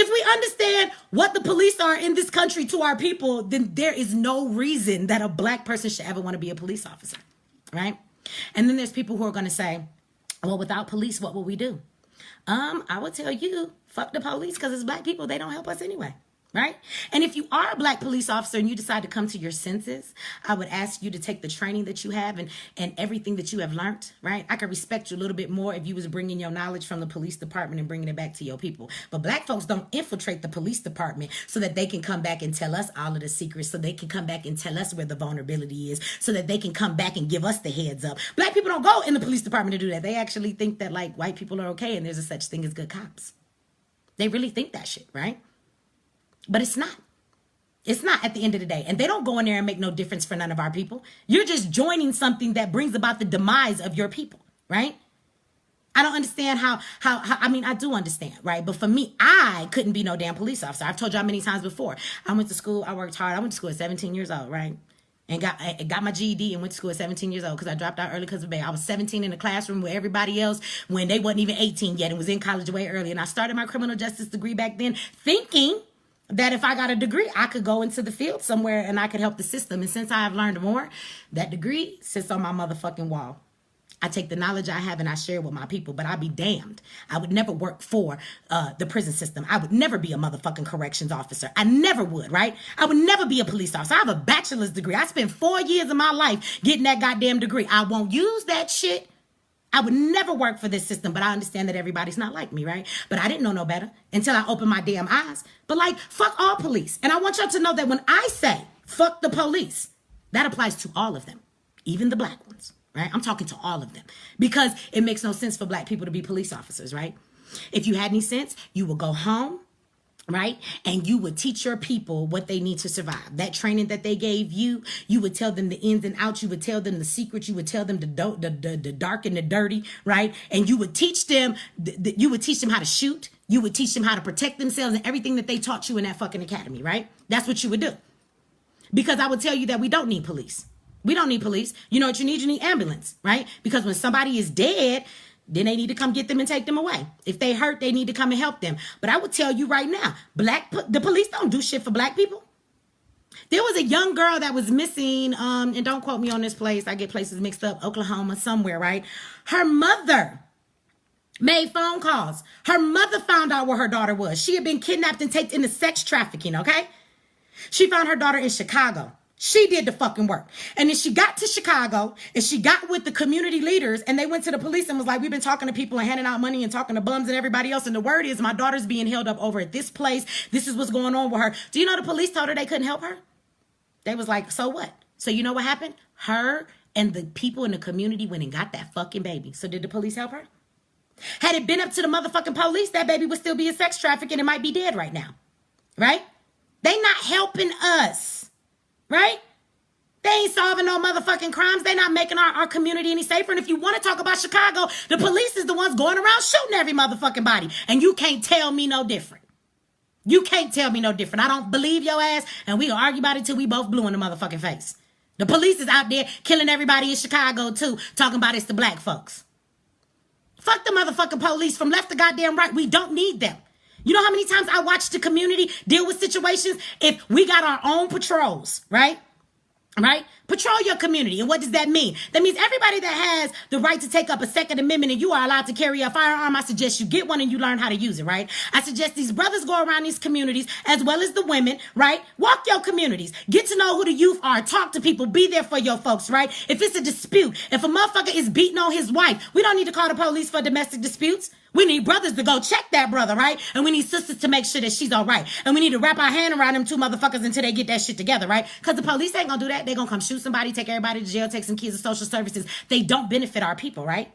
If we understand what the police are in this country to our people, then there is no reason that a black person should ever want to be a police officer, right? And then there's people who are going to say, well, without police, what will we do? I would tell you, fuck the police, because it's black people. They don't help us anyway. Right? And if you are a black police officer and you decide to come to your senses, I would ask you to take the training that you have and everything that you have learned, right? I could respect you a little bit more if you was bringing your knowledge from the police department and bringing it back to your people. But black folks don't infiltrate the police department so that they can come back and tell us all of the secrets, so they can come back and tell us where the vulnerability is, so that they can come back and give us the heads up. Black people don't go in the police department to do that. They actually think that like white people are okay and there's a such thing as good cops. They really think that shit, right? But it's not. It's not at the end of the day. And they don't go in there and make no difference for none of our people. You're just joining something that brings about the demise of your people, right? I don't understand how I mean, I do understand, right? But for me, I couldn't be no damn police officer. I've told y'all many times before. I went to school. I worked hard. I went to school at 17 years old, right? And got my GED and went to school at 17 years old because I dropped out early because of baby. I was 17 in the classroom with everybody else when they wasn't even 18 yet and was in college way early. And I started my criminal justice degree back then thinking that if I got a degree, I could go into the field somewhere and I could help the system. And since I have learned more, that degree sits on my motherfucking wall. I take the knowledge I have and I share it with my people, but I'd be damned. I would never work for the prison system. I would never be a motherfucking corrections officer. I never would, right? I would never be a police officer. I have a bachelor's degree. I spent 4 years of my life getting that goddamn degree. I won't use that shit. I would never work for this system, but I understand that everybody's not like me, right? But I didn't know no better until I opened my damn eyes. But like, fuck all police. And I want y'all to know that when I say fuck the police, that applies to all of them, even the black ones, right? I'm talking to all of them because it makes no sense for black people to be police officers, right? If you had any sense, you would go home, right? And you would teach your people what they need to survive. That training that they gave you, you would tell them the ins and outs. You would tell them the secrets. You would tell them the dark and the dirty, right? And you would teach them, you would teach them how to shoot. You would teach them how to protect themselves and everything that they taught you in that fucking academy, right? That's what you would do. Because I would tell you that we don't need police. We don't need police. You know what you need? You need ambulance, right? Because when somebody is dead, then they need to come get them and take them away. If they hurt, they need to come and help them. But I would tell you right now, the police don't do shit for black people. There was a young girl that was missing, and don't quote me on this place. I get places mixed up, Oklahoma, somewhere, right? Her mother made phone calls. Her mother found out where her daughter was. She had been kidnapped and taken into sex trafficking, okay? She found her daughter in Chicago. She did the fucking work. And then she got to Chicago and she got with the community leaders and they went to the police and was like, we've been talking to people and handing out money and talking to bums and everybody else. And the word is my daughter's being held up over at this place. This is what's going on with her. Do you know the police told her they couldn't help her? They was like, so what? So you know what happened? Her and the people in the community went and got that fucking baby. So did the police help her? Had it been up to the motherfucking police, that baby would still be in sex trafficking and might be dead right now. Right? They not helping us. Right? They ain't solving no motherfucking crimes. They not making our community any safer. And if you want to talk about Chicago, the police is the ones going around shooting every motherfucking body. And you can't tell me no different. You can't tell me no different. I don't believe your ass. And we gonna argue about it till we both blue in the motherfucking face. The police is out there killing everybody in Chicago too, talking about it's the black folks. Fuck the motherfucking police from left to goddamn right. We don't need them. You know how many times I watch the community deal with situations? If we got our own patrols, right? Right? Patrol your community. And what does that mean? That means everybody that has the right to take up a Second Amendment and you are allowed to carry a firearm, I suggest you get one and you learn how to use it, right? I suggest these brothers go around these communities as well as the women, right? Walk your communities. Get to know who the youth are. Talk to people. Be there for your folks, right? If it's a dispute, if a motherfucker is beating on his wife, we don't need to call the police for domestic disputes. We need brothers to go check that brother, right? And we need sisters to make sure that she's all right. And we need to wrap our hand around them two motherfuckers until they get that shit together, right? Because the police ain't gonna do that. They gonna come shoot somebody, take everybody to jail, take some kids to social services. They don't benefit our people, right?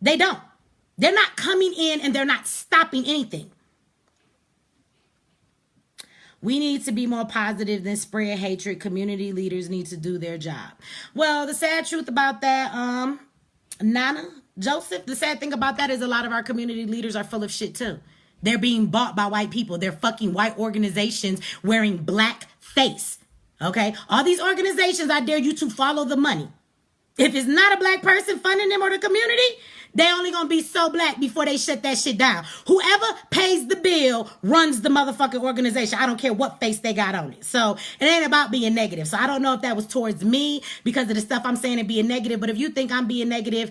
They don't. They're not coming in and they're not stopping anything. We need to be more positive than spread hatred. Community leaders need to do their job. Well, the sad truth about that, Nana, Joseph, the sad thing about that is a lot of our community leaders are full of shit too. They're being bought by white people. They're fucking white organizations wearing black face. Okay? All these organizations, I dare you to follow the money. If it's not a black person funding them or the community, They only gonna be so black before they shut that shit down. Whoever pays the bill runs the motherfucking organization. I don't care what face they got on it. So it ain't about being negative. So I don't know if that was towards me because of the stuff I'm saying and being negative. But if you think I'm being negative,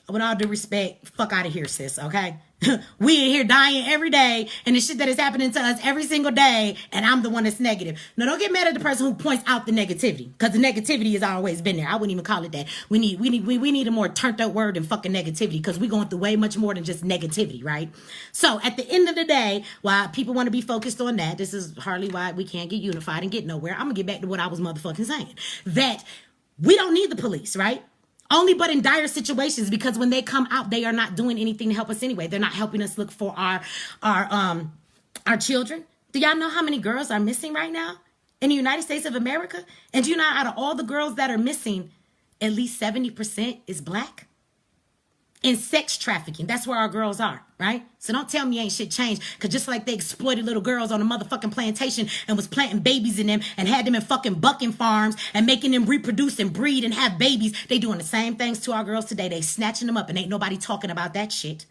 with all due respect, fuck out of here, sis, okay? We in here dying every day, and the shit that is happening to us every single day, and I'm the one that's negative. No, don't get mad at the person who points out the negativity, because the negativity has always been there. I wouldn't even call it that. We need a more turned up word than fucking negativity, because we're going through way much more than just negativity, right? So at the end of the day, while people want to be focused on that, this is hardly why we can't get unified and get nowhere. I'm gonna get back to what I was motherfucking saying. That we don't need the police, right? Only but in dire situations, because when they come out, they are not doing anything to help us anyway. They're not helping us look for our children. Do y'all know how many girls are missing right now in the United States of America? And do you know out of all the girls that are missing, at least 70% is black? In sex trafficking, that's where our girls are, right? So don't tell me ain't shit changed, because just like they exploited little girls on a motherfucking plantation and was planting babies in them and had them in fucking bucking farms and making them reproduce and breed and have babies, they doing the same things to our girls today. They snatching them up, and ain't nobody talking about that shit.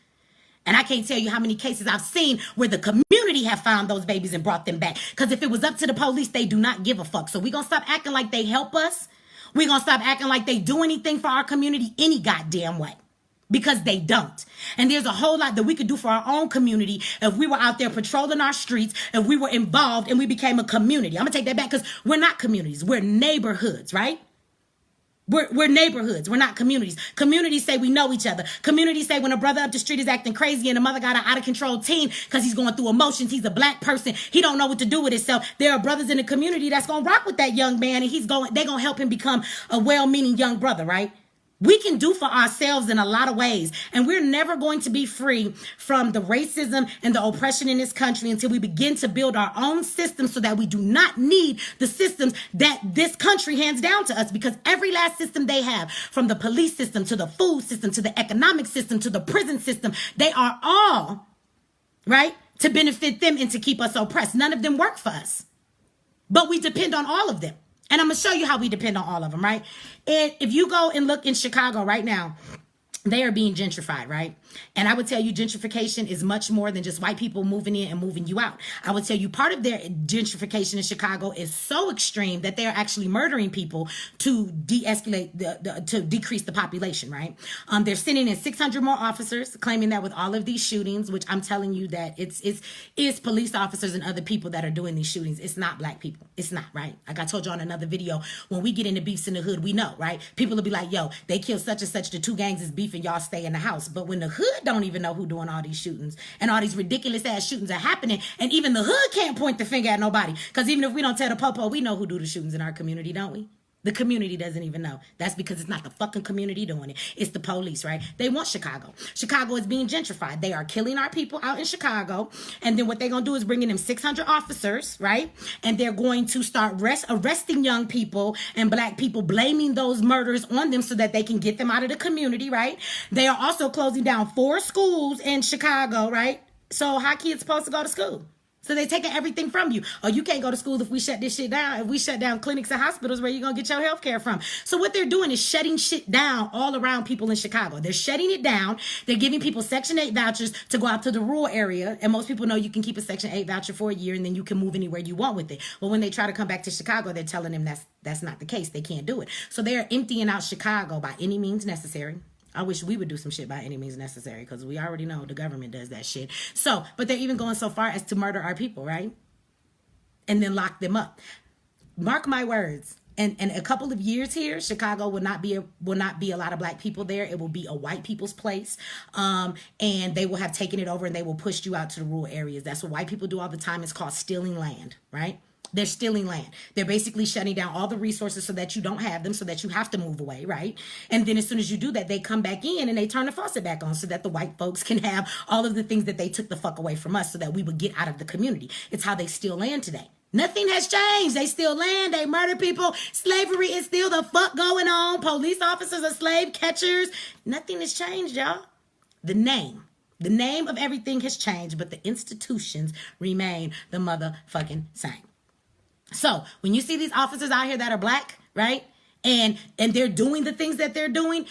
And I can't tell you how many cases I've seen where the community have found those babies and brought them back. Because if it was up to the police, they do not give a fuck. So we gonna stop acting like they help us. We gonna stop acting like they do anything for our community any goddamn way. Because they don't. And there's a whole lot that we could do for our own community if we were out there patrolling our streets, if we were involved and we became a community. I'm going to take that back, because we're not communities. We're neighborhoods, right? We're neighborhoods. We're not communities. Communities say we know each other. Communities say when a brother up the street is acting crazy and a mother got an out of control teen because he's going through emotions, he's a black person, he don't know what to do with himself. There are brothers in the community that's going to rock with that young man, and they're going to help him become a well-meaning young brother, right? We can do for ourselves in a lot of ways, and we're never going to be free from the racism and the oppression in this country until we begin to build our own systems so that we do not need the systems that this country hands down to us, because every last system they have, from the police system to the food system to the economic system to the prison system, they are all, right, to benefit them and to keep us oppressed. None of them work for us, but we depend on all of them. And I'm going to show you how we depend on all of them, right? And if you go and look in Chicago right now, they are being gentrified, right? And I would tell you gentrification is much more than just white people moving in and moving you out. I would tell you part of their gentrification in Chicago is so extreme that they're actually murdering people to de-escalate, to decrease the population, right? They're sending in 600 more officers, claiming that with all of these shootings, which I'm telling you that it's police officers and other people that are doing these shootings. It's not black people. It's not, right? Like I told you on another video, when we get into beefs in the hood, we know, right? People will be like, yo, they killed such and such, the two gangs is beefing, y'all stay in the house. But when the hood don't even know who doing all these shootings and all these ridiculous ass shootings are happening, and even the hood can't point the finger at nobody, because even if we don't tell the popo, we know who do the shootings in our community, don't we? The community doesn't even know. That's because it's not the fucking community doing it. It's the police, right? They want Chicago. Chicago is being gentrified. They are killing our people out in Chicago. And then what they're going to do is bring in them 600 officers, right? And they're going to start arresting young people and black people, blaming those murders on them so that they can get them out of the community, right? They are also closing down 4 schools in Chicago, right? So how kids supposed to go to school? So they're taking everything from you. Oh, you can't go to school if we shut this shit down. If we shut down clinics and hospitals, where you going to get your health care from? So what they're doing is shutting shit down all around people in Chicago. They're shutting it down. They're giving people Section 8 vouchers to go out to the rural area. And most people know you can keep a Section 8 voucher for a year and then you can move anywhere you want with it. Well, when they try to come back to Chicago, they're telling them that's not the case. They can't do it. So they're emptying out Chicago by any means necessary. I wish we would do some shit by any means necessary, because we already know the government does that shit. So, but they're even going so far as to murder our people, right? And then lock them up. Mark my words. And a couple of years here, Chicago will not be a lot of black people there. It will be a white people's place. And they will have taken it over and they will push you out to the rural areas. That's what white people do all the time. It's called stealing land, right? They're stealing land. They're basically shutting down all the resources so that you don't have them, so that you have to move away, right? And then as soon as you do that, they come back in and they turn the faucet back on so that the white folks can have all of the things that they took the fuck away from us so that we would get out of the community. It's how they steal land today. Nothing has changed. They steal land. They murder people. Slavery is still the fuck going on. Police officers are slave catchers. Nothing has changed, y'all. The name of everything has changed, but the institutions remain the motherfucking same. So when you see these officers out here that are black, right, and they're doing the things that they're doing,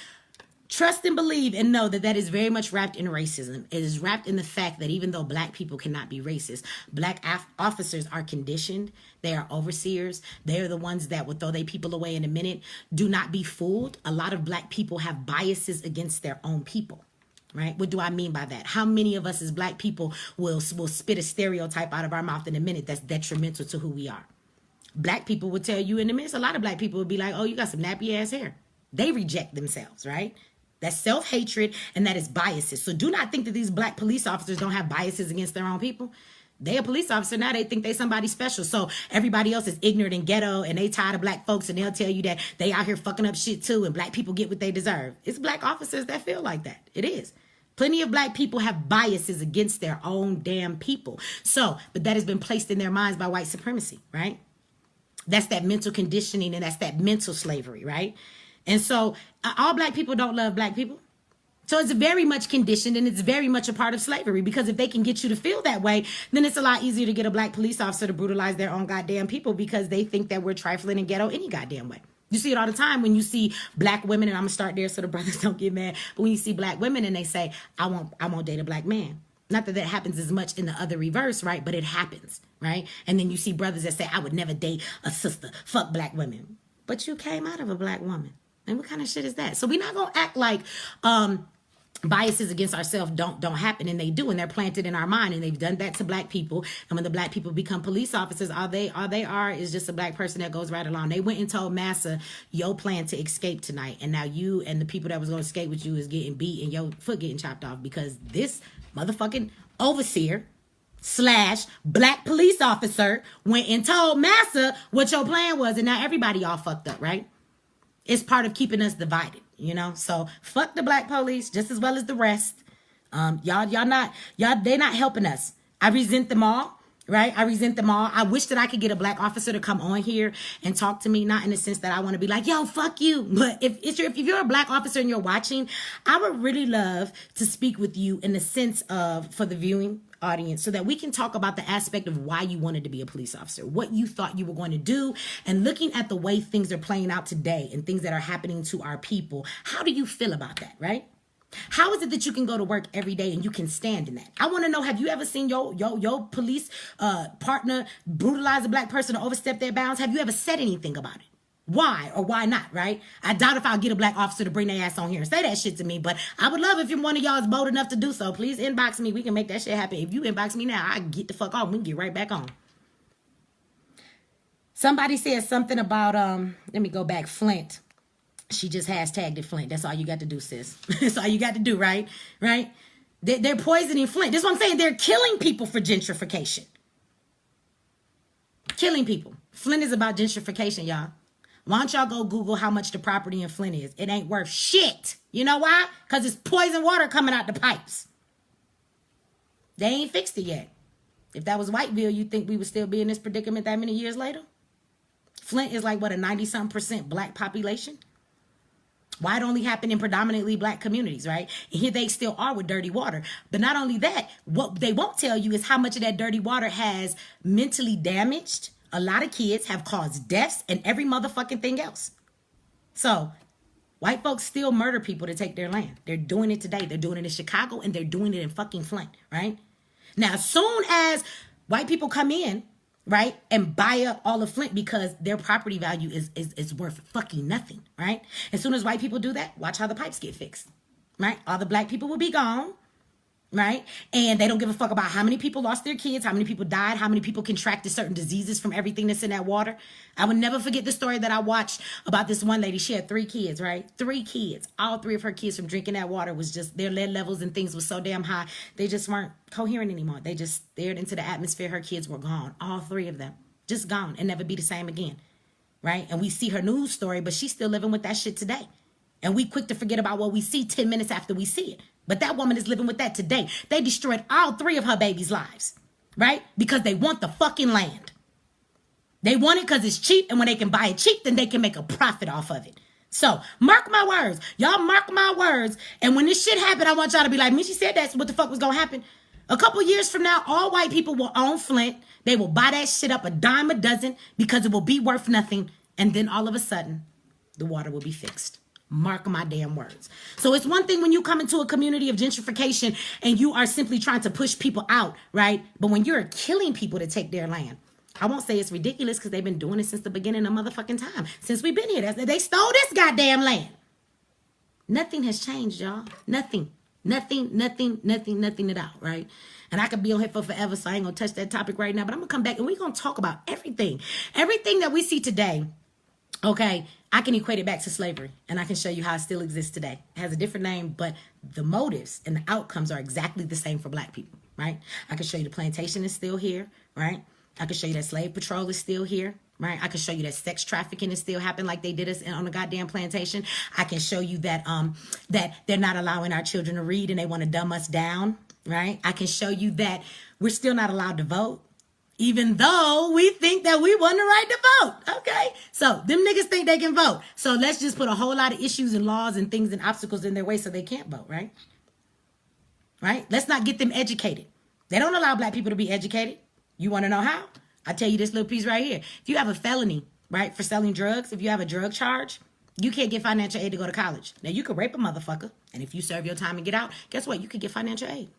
Trust and believe and know that that is very much wrapped in racism. It is wrapped in the fact that even though black people cannot be racist, black officers are conditioned. They are overseers. They are the ones that will throw their people away in a minute. Do not be fooled. A lot of black people have biases against their own people. Right? What do I mean by that? How many of us as black people will spit a stereotype out of our mouth in a minute that's detrimental to who we are? Black people will tell you in a minute. A lot of black people will be like, oh, you got some nappy ass hair. They reject themselves, right? That's self-hatred and that is biases. So do not think that these black police officers don't have biases against their own people. They a police officer now. They think they somebody special. So everybody else is ignorant and ghetto and they tired of black folks and they'll tell you that they out here fucking up shit too and black people get what they deserve. It's black officers that feel like that. It is. Plenty of black people have biases against their own damn people. So, but that has been placed in their minds by white supremacy, right? That's that mental conditioning and that's that mental slavery, right? And so all black people don't love black people. So it's very much conditioned and it's very much a part of slavery because if they can get you to feel that way, then it's a lot easier to get a black police officer to brutalize their own goddamn people because they think that we're trifling and ghetto any goddamn way. You see it all the time when you see black women, and I'm going to start there so the brothers don't get mad, but when you see black women and they say, I won't date a black man. Not that that happens as much in the other reverse, right? But it happens, right? And then you see brothers that say, I would never date a sister. Fuck black women. But you came out of a black woman. And what kind of shit is that? So we're not going to act like biases against ourselves don't happen, and they do, and they're planted in our mind, and they've done that to black people. And when the black people become police officers, all they are is just a black person that goes right along. They went and told Massa, your plan to escape tonight, and now you and the people that was going to escape with you is getting beat and your foot getting chopped off because this motherfucking overseer / black police officer went and told Massa what your plan was, and now everybody all fucked up, right? It's part of keeping us divided, you know? So fuck the black police just as well as the rest. They're not helping us. I resent them all, right? I resent them all. I wish that I could get a black officer to come on here and talk to me, not in the sense that I want to be like, yo, fuck you. But if you're a black officer and you're watching, I would really love to speak with you in the sense of, for the viewing audience, so that we can talk about the aspect of why you wanted to be a police officer, what you thought you were going to do, and looking at the way things are playing out today and things that are happening to our people. How do you feel about that, right? How is it that you can go to work every day and you can stand in that? I want to know, have you ever seen your police partner brutalize a black person or overstep their bounds? Have you ever said anything about it? Why or why not, right? I doubt if I'll get a black officer to bring their ass on here and say that shit to me, but I would love if one of y'all is bold enough to do so. Please inbox me. We can make that shit happen. If you inbox me now, I get the fuck off. We can get right back on. Somebody said something about, let me go back, Flint. She just hashtagged it Flint. That's all you got to do, sis. That's all you got to do, right? Right? They're poisoning Flint. That's what I'm saying. They're killing people for gentrification. Killing people. Flint is about gentrification, y'all. Why don't y'all go Google how much the property in Flint is? It ain't worth shit. You know why? Because it's poison water coming out the pipes. They ain't fixed it yet. If that was Whiteville, you think we would still be in this predicament that many years later? Flint is like, what, a 90-something% black population? Why it only happened in predominantly black communities, right? And here they still are with dirty water. But not only that, what they won't tell you is how much of that dirty water has mentally damaged a lot of kids, have caused deaths, and every motherfucking thing else. So, white folks still murder people to take their land. They're doing it today. They're doing it in Chicago, and they're doing it in fucking Flint, right? Now, as soon as white people come in, right, and buy up all of Flint because their property value is worth fucking nothing, right? As soon as white people do that, watch how the pipes get fixed, right? All the black people will be gone. Right? And they don't give a fuck about how many people lost their kids, how many people died, how many people contracted certain diseases from everything that's in that water. I will never forget the story that I watched about this one lady. She had 3 kids, right? 3 kids. All 3 of her kids from drinking that water was just, their lead levels and things was so damn high. They just weren't coherent anymore. They just stared into the atmosphere. Her kids were gone. All 3 of them. Just gone and never be the same again. Right? And we see her news story, but she's still living with that shit today. And we quick to forget about what we see 10 minutes after we see it. But that woman is living with that today. They destroyed all 3 of her babies' lives, right? Because they want the fucking land. They want it because it's cheap, and when they can buy it cheap, then they can make a profit off of it. So, mark my words. Y'all mark my words. And when this shit happened, I want y'all to be like, Michi said that's what the fuck was going to happen. A couple years from now, all white people will own Flint. They will buy that shit up a dime a dozen because it will be worth nothing. And then all of a sudden, the water will be fixed. Mark my damn words. So it's one thing when you come into a community of gentrification and you are simply trying to push people out, right? But when you're killing people to take their land, I won't say it's ridiculous because they've been doing it since the beginning of motherfucking time. Since we've been here. They stole this goddamn land. Nothing has changed, y'all. Nothing at all, right? And I could be on here for forever, so I ain't gonna touch that topic right now. But I'm gonna come back and we're gonna talk about everything. Everything that we see today, okay, I can equate it back to slavery, and I can show you how it still exists today. It has a different name, but the motives and the outcomes are exactly the same for black people, right? I can show you the plantation is still here, right? I can show you that slave patrol is still here, right? I can show you that sex trafficking is still happening like they did us on the goddamn plantation. I can show you that that they're not allowing our children to read and they want to dumb us down, right? I can show you that we're still not allowed to vote, even though we think that we won the right to vote, okay? So them niggas think they can vote. So let's just put a whole lot of issues and laws and things and obstacles in their way so they can't vote, right? Right? Let's not get them educated. They don't allow black people to be educated. You want to know how? I tell you this little piece right here. If you have a felony, right, for selling drugs, if you have a drug charge, you can't get financial aid to go to college. Now, you could rape a motherfucker, and if you serve your time and get out, guess what? You could get financial aid.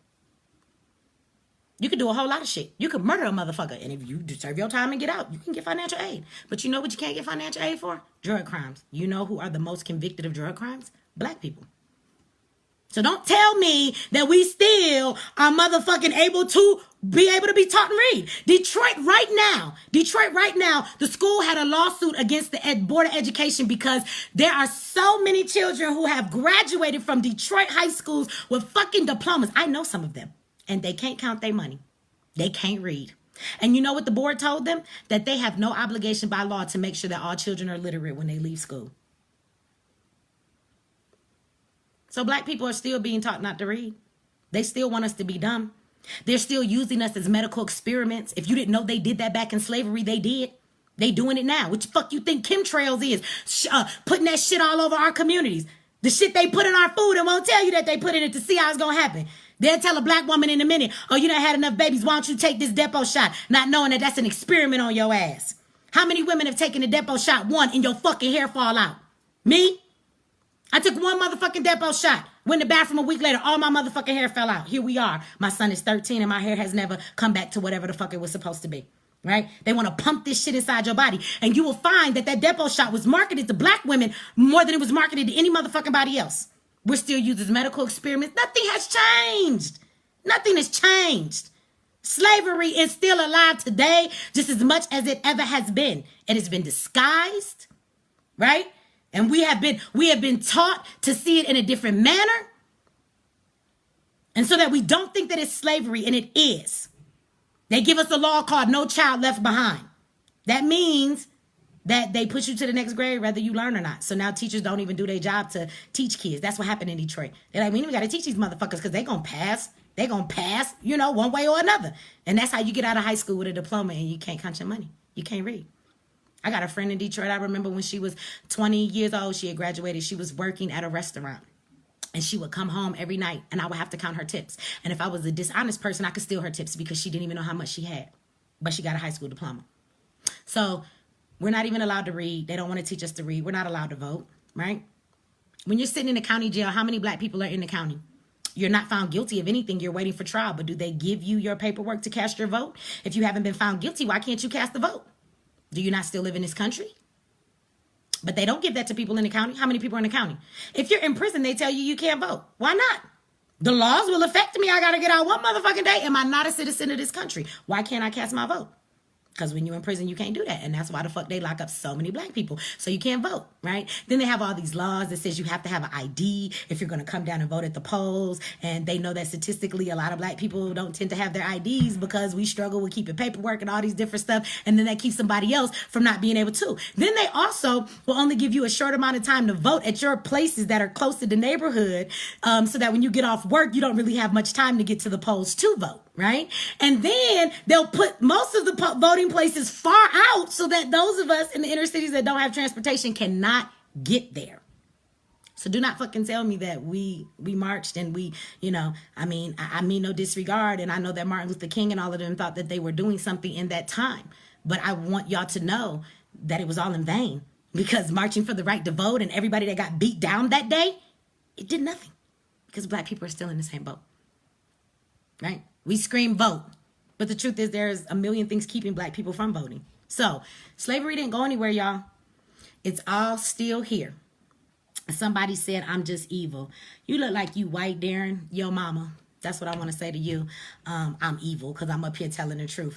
You could do a whole lot of shit. You could murder a motherfucker, and if you serve your time and get out, you can get financial aid. But you know what you can't get financial aid for? Drug crimes. You know who are the most convicted of drug crimes? Black people. So don't tell me that we still are motherfucking able to be taught and read. Detroit right now, the school had a lawsuit against the Board of Education because there are so many children who have graduated from Detroit high schools with fucking diplomas. I know some of them, and they can't count their money. They can't read. And you know what the board told them? That they have no obligation by law to make sure that all children are literate when they leave school. So black people are still being taught not to read. They still want us to be dumb. They're still using us as medical experiments. If you didn't know they did that back in slavery, they did. They doing it now. What the fuck you think chemtrails is? Putting that shit all over our communities. The shit they put in our food and won't tell you that they put in it to see how it's going to happen. They'll tell a black woman in a minute, oh, you done had enough babies. Why don't you take this depot shot? Not knowing that that's an experiment on your ass. How many women have taken the depot shot? One, and your fucking hair fall out? Me? I took one motherfucking depot shot. Went in the bathroom a week later, all my motherfucking hair fell out. Here we are. My son is 13 and my hair has never come back to whatever the fuck it was supposed to be. Right? They want to pump this shit inside your body. And you will find that depot shot was marketed to black women more than it was marketed to any motherfucking body else. We're still used as medical experiments. Nothing has changed. Nothing has changed. Slavery is still alive today just as much as it ever has been. It has been disguised, right? And we have been taught to see it in a different manner. And so that we don't think that it's slavery, and it is. They give us a law called No Child Left Behind. That means that they push you to the next grade whether you learn or not. So now teachers don't even do their job to teach kids. That's what happened in Detroit. They're like, we even got to teach these motherfuckers because they're going to pass. They're going to pass, one way or another. And that's how you get out of high school with a diploma and you can't count your money. You can't read. I got a friend in Detroit. I remember when she was 20 years old, she had graduated. She was working at a restaurant. And she would come home every night and I would have to count her tips. And if I was a dishonest person, I could steal her tips because she didn't even know how much she had. But she got a high school diploma. So we're not even allowed to read. They don't want to teach us to read. We're not allowed to vote, right? When you're sitting in the county jail, how many black people are in the county? You're not found guilty of anything. You're waiting for trial. But do they give you your paperwork to cast your vote? If you haven't been found guilty, why can't you cast the vote? Do you not still live in this country? But they don't give that to people in the county. How many people are in the county? If you're in prison, they tell you you can't vote. Why not? The laws will affect me. I got to get out one motherfucking day. Am I not a citizen of this country? Why can't I cast my vote? Because when you're in prison, you can't do that. And that's why the fuck they lock up so many black people. So you can't vote, right? Then they have all these laws that says you have to have an ID if you're going to come down and vote at the polls. And they know that statistically, a lot of black people don't tend to have their IDs because we struggle with keeping paperwork and all these different stuff. And then that keeps somebody else from not being able to. Then they also will only give you a short amount of time to vote at your places that are close to the neighborhood so that when you get off work, you don't really have much time to get to the polls to vote. Right? And then they'll put most of the voting places far out so that those of us in the inner cities that don't have transportation cannot get there. So do not fucking tell me that we marched and I mean no disregard. And I know that Martin Luther King and all of them thought that they were doing something in that time. But I want y'all to know that it was all in vain. Because marching for the right to vote and everybody that got beat down that day, it did nothing. Because black people are still in the same boat. Right? We scream vote. But the truth is there's a million things keeping black people from voting. So slavery didn't go anywhere, y'all. It's all still here. Somebody said, I'm just evil. You look like you white, Darren. Yo, mama. That's what I want to say to you. I'm evil because I'm up here telling the truth.